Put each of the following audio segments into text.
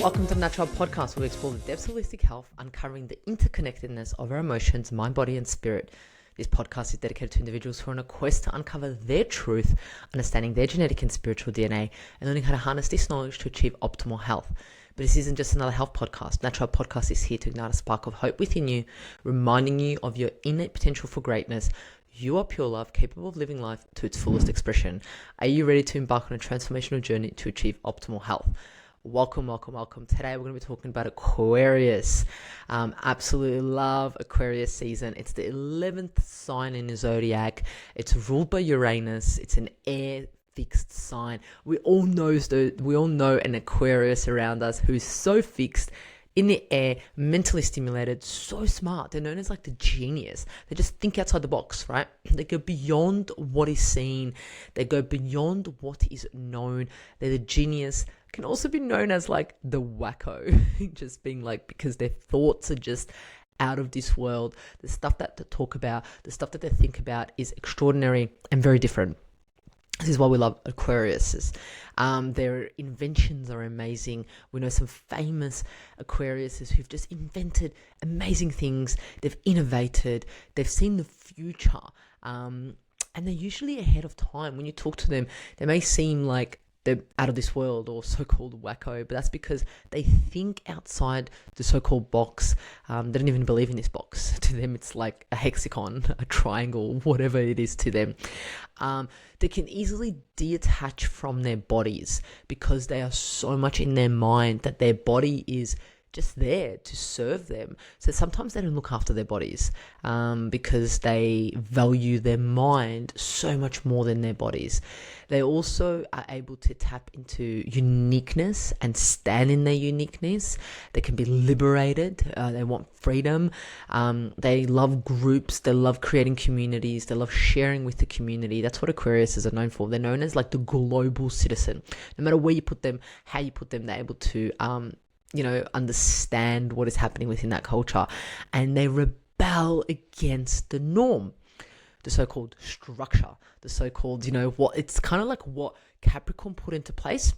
Welcome to the Natural Podcast, where we explore the depths of holistic health, uncovering the interconnectedness of our emotions, mind, body, and spirit. This podcast is dedicated to individuals who are on a quest to uncover their truth, understanding their genetic and spiritual DNA, and learning how to harness this knowledge to achieve optimal health. But this isn't just another health podcast. Natural Podcast is here to ignite a spark of hope within you, reminding you of your innate potential for greatness. You are pure love, capable of living life to its fullest expression. Are you ready to embark on a transformational journey to achieve optimal health? Welcome. Today we're going to be talking about Aquarius. Absolutely love Aquarius season. It's the 11th sign in the zodiac. It's ruled by Uranus. It's an air fixed sign. We all know an Aquarius around us who's so fixed in the air, mentally stimulated, so smart. They're known as like the genius. They just think outside the box, right? They go beyond what is seen. They go beyond what is known. They're the genius. Can also be known as like the wacko, just being like, because their thoughts are just out of this world. The stuff that they talk about, the stuff that they think about is extraordinary and very different. This is why we love Aquariuses. Their inventions are amazing. We know some famous Aquariuses who've just invented amazing things. They've innovated. They've seen the future. And they're usually ahead of time. When you talk to them, they may seem like they're out of this world or so-called wacko, but that's because they think outside the so-called box. They don't even believe in this box. To them, it's like a hexagon, a triangle, whatever it is to them. They can easily detach from their bodies because they are so much in their mind that their body is just there to serve them. So sometimes they don't look after their bodies because they value their mind so much more than their bodies. They also are able to tap into uniqueness and stand in their uniqueness. They can be liberated. They want freedom. They love groups. They love creating communities. They love sharing with the community. That's what Aquariuses are known for. They're known as like the global citizen. No matter where you put them, how you put them, they're able to understand what is happening within that culture, and they rebel against the norm, the so-called structure, the so-called, what it's kind of like what Capricorn put into place,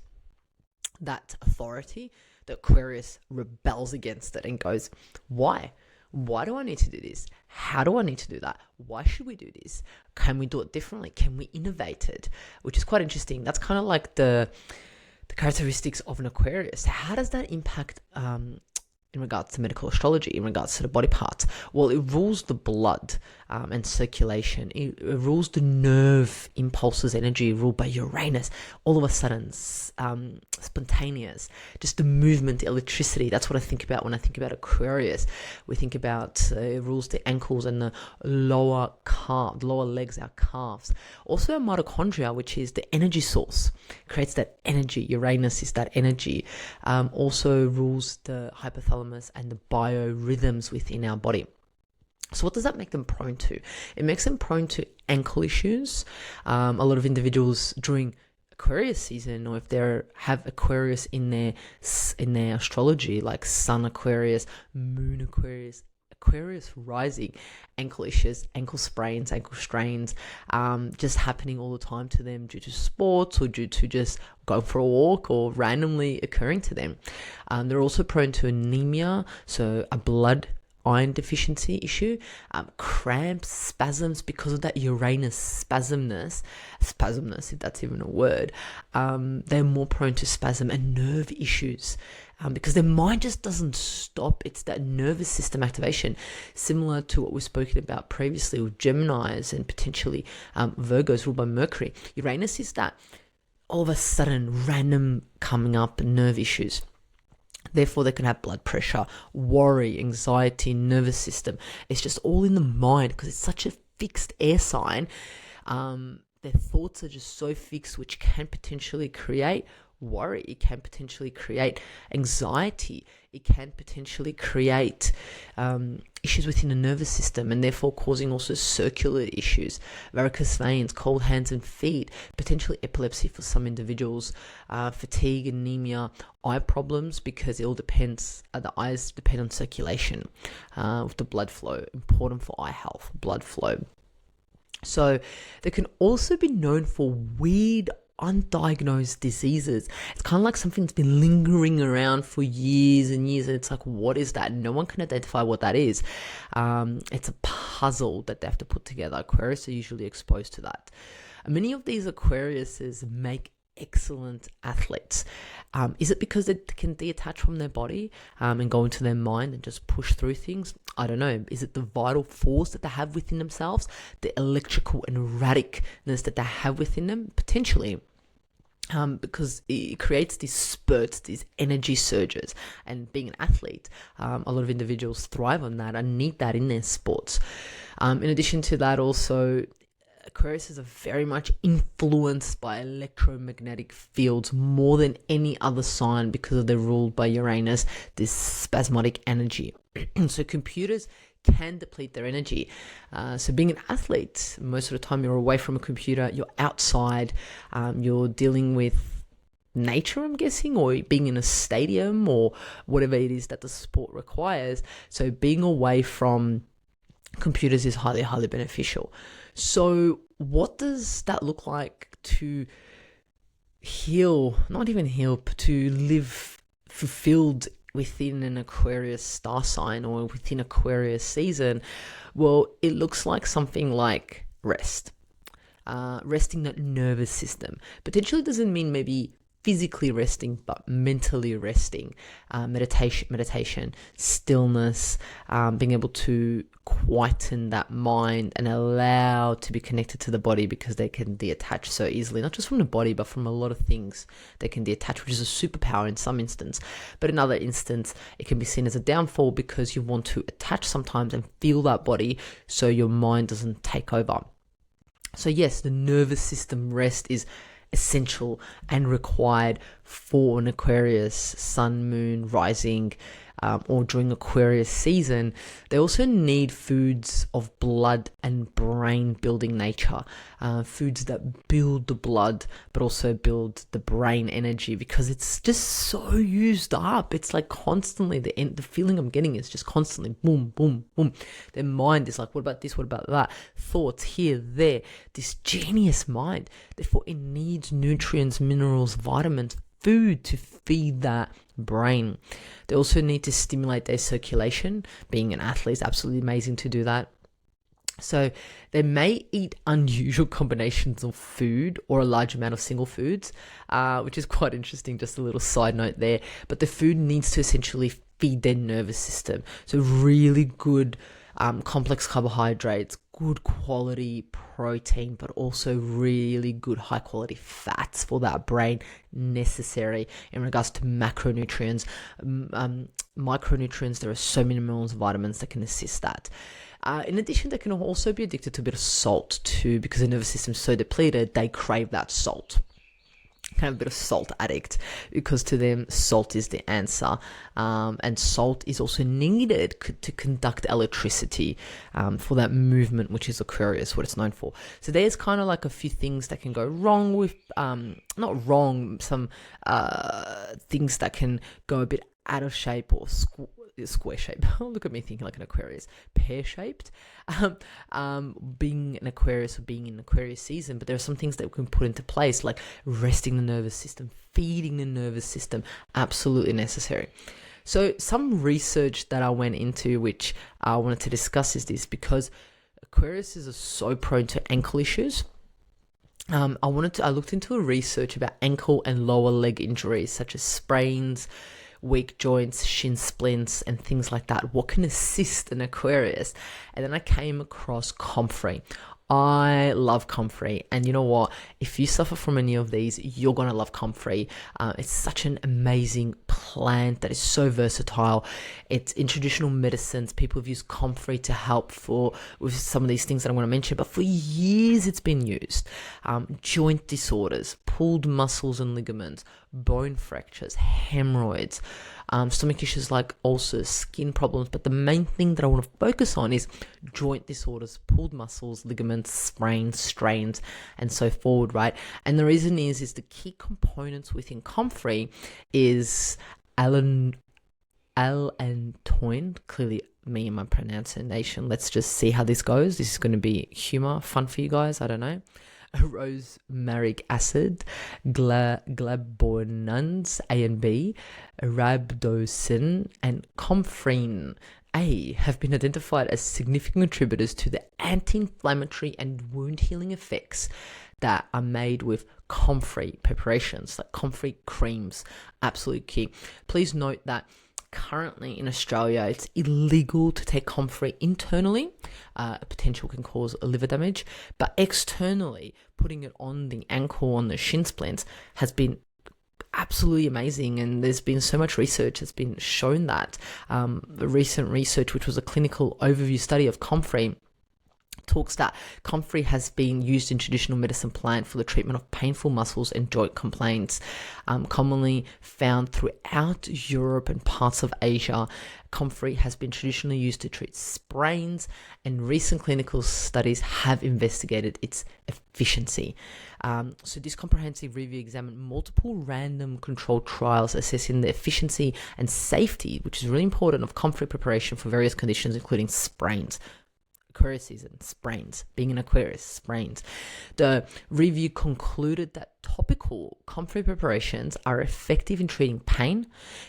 that authority. The Aquarius rebels against it and goes, why? Why do I need to do this? How do I need to do that? Why should we do this? Can we do it differently? Can we innovate it? Which is quite interesting. That's kind of like the characteristics of an Aquarius. How does that impact in regards to medical astrology, in regards to the body parts? Well, it rules the blood and circulation. It rules the nerve impulses, energy ruled by Uranus. All of a sudden, spontaneous, just the movement, the electricity. That's what I think about when I think about Aquarius. We think about it rules the ankles and the lower legs, our calves. Also, our mitochondria, which is the energy source, creates that energy. Uranus is that energy. Also rules the hypothalamus and the biorhythms within our body. So what does that make them prone to? It makes them prone to ankle issues. A lot of individuals during Aquarius season, or if they have Aquarius in their astrology, like Sun Aquarius, Moon Aquarius, Aquarius rising, ankle issues, ankle sprains, ankle strains, just happening all the time to them due to sports or due to just going for a walk or randomly occurring to them. They're also prone to anemia, so a blood iron deficiency issue, cramps, spasms because of that Uranus spasmness, if that's even a word. They're more prone to spasm and nerve issues because their mind just doesn't stop. It's that nervous system activation, similar to what we've spoken about previously with Geminis and potentially Virgos ruled by Mercury. Uranus is that all of a sudden random coming up nerve issues. Therefore, they can have blood pressure, worry, anxiety, nervous system. It's just all in the mind because it's such a fixed air sign. Their thoughts are just so fixed, which can potentially create worry. It can potentially create anxiety. It can potentially create issues within the nervous system, and therefore causing also circular issues, varicose veins, cold hands and feet, potentially epilepsy for some individuals, fatigue, anemia, eye problems, because it all depends, the eyes depend on circulation with the blood flow, important for eye health, blood flow. So they can also be known for weird undiagnosed diseases. It's kind of like something that's been lingering around for years and years, and it's like, what is that? No one can identify what that is. It's a puzzle that they have to put together. Aquarius are usually exposed to that. Many of these Aquariuses make excellent athletes. Is it because they can detach from their body and go into their mind and just push through things? I don't know. Is it the vital force that they have within themselves, the electrical and erraticness that they have within them? Potentially. Because it creates these spurts, these energy surges, and being an athlete, a lot of individuals thrive on that and need that in their sports. In addition to that, also, Aquarius are very much influenced by electromagnetic fields more than any other sign because they're ruled by Uranus, this spasmodic energy. So computers can deplete their energy. So being an athlete, most of the time you're away from a computer, you're outside, you're dealing with nature, I'm guessing, or being in a stadium or whatever it is that the sport requires. So being away from computers is highly, highly beneficial. So what does that look like to heal, not even heal, but to live fulfilled within an Aquarius star sign or within Aquarius season? Well, it looks like something like rest. Resting that nervous system. Potentially doesn't mean maybe physically resting, but mentally resting. Meditation, stillness, being able to quieten that mind and allow to be connected to the body, because they can detach so easily, not just from the body, but from a lot of things they can detach, which is a superpower in some instance. But in other instance, it can be seen as a downfall because you want to attach sometimes and feel that body so your mind doesn't take over. So yes, the nervous system rest is essential and required for an Aquarius sun, moon, rising, or during Aquarius season. They also need foods of blood and brain building nature, foods that build the blood but also build the brain energy, because it's just so used up. It's like constantly the feeling I'm getting is just constantly boom, boom, boom. Their mind is like, what about this, what about that, thoughts here, there, this genius mind. Therefore it needs nutrients, minerals, vitamins, food to feed that brain. They also need to stimulate their circulation. Being an athlete is absolutely amazing to do that. So they may eat unusual combinations of food or a large amount of single foods, which is quite interesting, just a little side note there. But the food needs to essentially feed their nervous system. So really good complex carbohydrates, good quality protein, but also really good high quality fats for that brain, necessary in regards to macronutrients. Micronutrients, there are so many minerals and vitamins that can assist that. In addition, they can also be addicted to a bit of salt too, because the nervous system is so depleted, they crave that salt. Kind of a bit of salt addict, because to them salt is the answer, and salt is also needed to conduct electricity for that movement, which is Aquarius, what it's known for. So there's kind of like a few things that can go wrong with, not wrong, some things that can go a bit out of shape or square shape. Look at me thinking like an Aquarius, pear-shaped. Being an Aquarius or being in Aquarius season, but there are some things that we can put into place, like resting the nervous system, feeding the nervous system, absolutely necessary. So some research that I went into, which I wanted to discuss, is this, because Aquariuses are so prone to ankle issues. I looked into a research about ankle and lower leg injuries, such as sprains, weak joints, shin splints, and things like that. What can assist an Aquarius? And then I came across Comfrey. I love Comfrey, and you know what? If you suffer from any of these, you're gonna love Comfrey. It's such an amazing plant that is so versatile. It's in traditional medicines. People have used Comfrey to help with some of these things that I'm going to mention, but for years it's been used. Joint disorders, pulled muscles and ligaments, bone fractures, hemorrhoids, stomach issues like ulcers, skin problems. But the main thing that I want to focus on is joint disorders, pulled muscles, ligaments, sprains, strains, and so forward, right? And the reason is the key components within Comfrey is allantoin. Clearly me and my pronunciation. Let's just see how this goes. This is going to be humor, fun for you guys. I don't know. rosmarinic acid, glabonans A and B, rhabdosin, and Comfrey A have been identified as significant contributors to the anti-inflammatory and wound healing effects that are made with Comfrey preparations, like Comfrey creams. Absolutely key. Please note that currently in Australia, it's illegal to take Comfrey internally. Potential can cause liver damage, but externally, putting it on the ankle, on the shin splints, has been absolutely amazing, and there's been so much research that's been shown that. The recent research, which was a clinical overview study of Comfrey, talks that Comfrey has been used in traditional medicine plant for the treatment of painful muscles and joint complaints, commonly found throughout Europe and parts of Asia. Comfrey has been traditionally used to treat sprains, and recent clinical studies have investigated its efficiency. So this comprehensive review examined multiple random controlled trials assessing the efficiency and safety, which is really important, of Comfrey preparation for various conditions, including sprains. Aquarius season, sprains. Being an Aquarius, sprains. The review concluded that topical Comfrey preparations are effective in treating pain,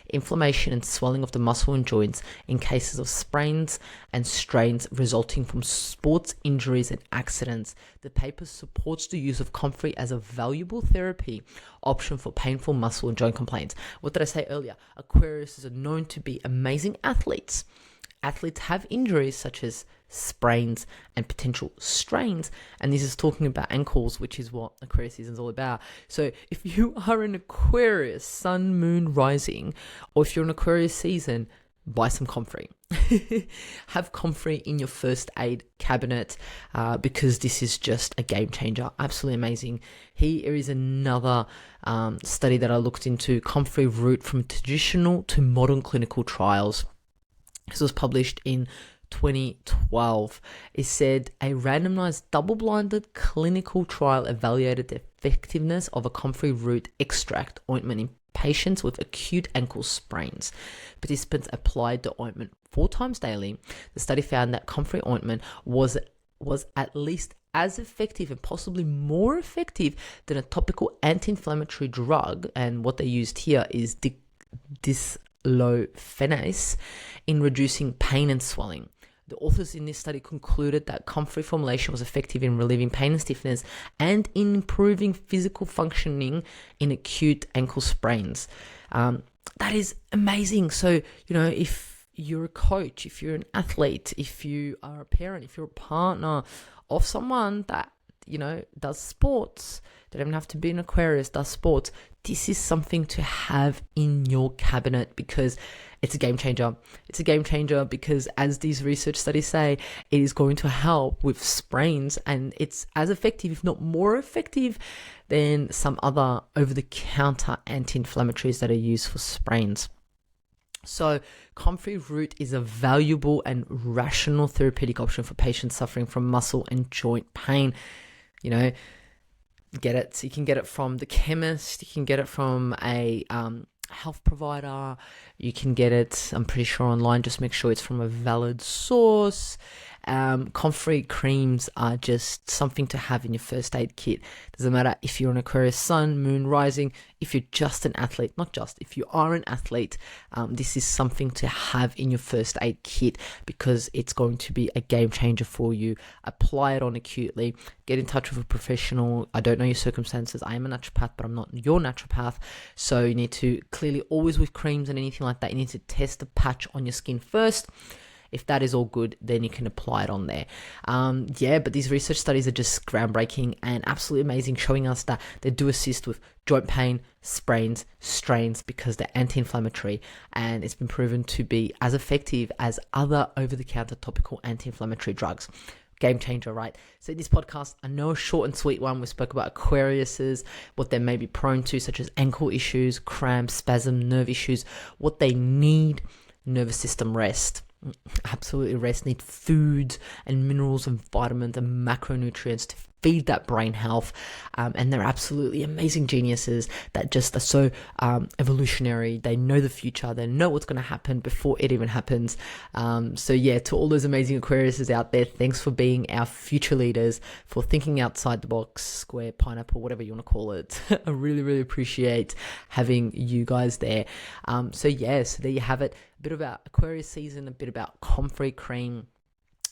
inflammation, and swelling of the muscle and joints in cases of sprains and strains resulting from sports injuries and accidents. The paper supports the use of Comfrey as a valuable therapy option for painful muscle and joint complaints. What did I say earlier? Aquarius are known to be amazing athletes. Athletes have injuries such as sprains and potential strains, and this is talking about ankles, which is what Aquarius season is all about. So if you are an Aquarius sun, moon, rising, or if you're an Aquarius season, buy some Comfrey. Have Comfrey in your first aid cabinet, because this is just a game changer. Absolutely amazing. Here is another study that I looked into, Comfrey route from traditional to modern clinical trials. This was published in 2012. It said a randomized double-blinded clinical trial evaluated the effectiveness of a Comfrey root extract ointment in patients with acute ankle sprains. Participants applied the ointment 4 times daily. The study found that Comfrey ointment was at least as effective and possibly more effective than a topical anti-inflammatory drug, and what they used here is dislofenase in reducing pain and swelling. The authors in this study concluded that Comfrey formulation was effective in relieving pain and stiffness and in improving physical functioning in acute ankle sprains. That is amazing. So, if you're a coach, if you're an athlete, if you are a parent, if you're a partner of someone that, does sports, they don't even have to be an Aquarius, does sports, this is something to have in your cabinet because it's a game changer. It's a game changer because, as these research studies say, it is going to help with sprains, and it's as effective, if not more effective, than some other over-the-counter anti-inflammatories that are used for sprains. So, Comfrey root is a valuable and rational therapeutic option for patients suffering from muscle and joint pain. Get it. So you can get it from the chemist. You can get it from a health provider. You can get it, I'm pretty sure, online. Just make sure it's from a valid source. Comfrey creams are just something to have in your first aid kit. Doesn't matter if you're an Aquarius sun, moon, rising, if you're just an athlete, if you are an athlete, this is something to have in your first aid kit because it's going to be a game changer for you. Apply it on acutely. Get in touch with a professional. I don't know your circumstances. I am a naturopath, but I'm not your naturopath. So you need to clearly, always with creams and anything like that, you need to test the patch on your skin first. If that is all good, then you can apply it on there. But these research studies are just groundbreaking and absolutely amazing, showing us that they do assist with joint pain, sprains, strains, because they're anti-inflammatory, and it's been proven to be as effective as other over-the-counter topical anti-inflammatory drugs. Game changer, right? So in this podcast, I know a short and sweet one, we spoke about Aquariuses, what they may be prone to, such as ankle issues, cramps, spasm, nerve issues, what they need, nervous system rest. Absolutely rest, need food and minerals and vitamins and macronutrients to feed that brain health, and they're absolutely amazing geniuses that just are so evolutionary. They know the future, they know what's going to happen before it even happens. So yeah, to all those amazing Aquariuses out there, thanks for being our future leaders, for thinking outside the box, square, pineapple, whatever you want to call it. I really, really appreciate having you guys there. So there you have it. A bit about Aquarius season, a bit about Comfrey cream.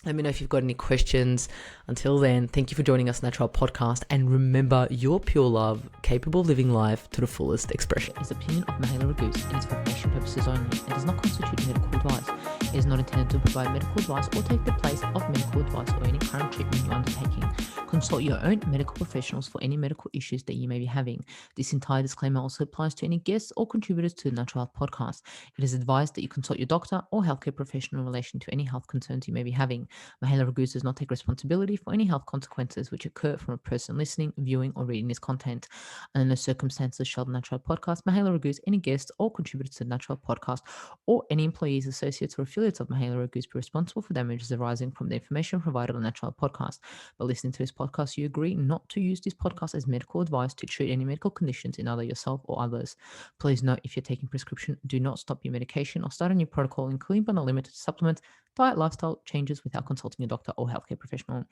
Let me know if you've got any questions. Until then, thank you for joining us on Natural Podcast. And remember, your pure love, capable of living life to the fullest expression. Is the opinion of Mihaela Ragoose and is for information purposes only and does not constitute medical advice. It is not intended to provide medical advice or take the place of medical advice or any current treatment you're undertaking. Consult your own medical professionals for any medical issues that you may be having. This entire disclaimer also applies to any guests or contributors to the Natural Health Podcast. It is advised that you consult your doctor or healthcare professional in relation to any health concerns you may be having. Mihaela Ragoose does not take responsibility for any health consequences which occur from a person listening, viewing, or reading this content. Under no circumstances shall the Natural Podcast, Mihaela Ragoose, any guests or contributors to the Natural Podcast, or any employees, associates, or affiliates of Mihaela Ragoose be responsible for damages arising from the information provided on the Natural Podcast. By listening to this podcast, you agree not to use this podcast as medical advice to treat any medical conditions in either yourself or others. Please note, if you're taking prescription, do not stop your medication or start a new protocol, including but not limited to supplements, diet, lifestyle changes without consulting a doctor or healthcare professional.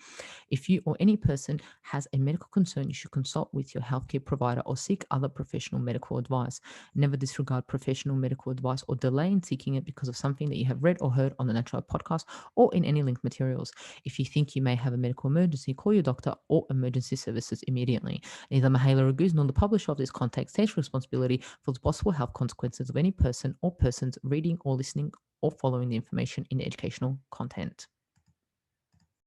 If you or any person has a medical concern, you should consult with your healthcare provider or seek other professional medical advice. Never disregard professional medical advice or delay in seeking it because of something that you have read or heard on the Natural Podcast or in any linked materials. If you think you may have a medical emergency, call your doctor or emergency services immediately. Neither Mihaela Ragoose nor the publisher of this content takes responsibility for the possible health consequences of any person or persons reading or listening or following the information in the educational content.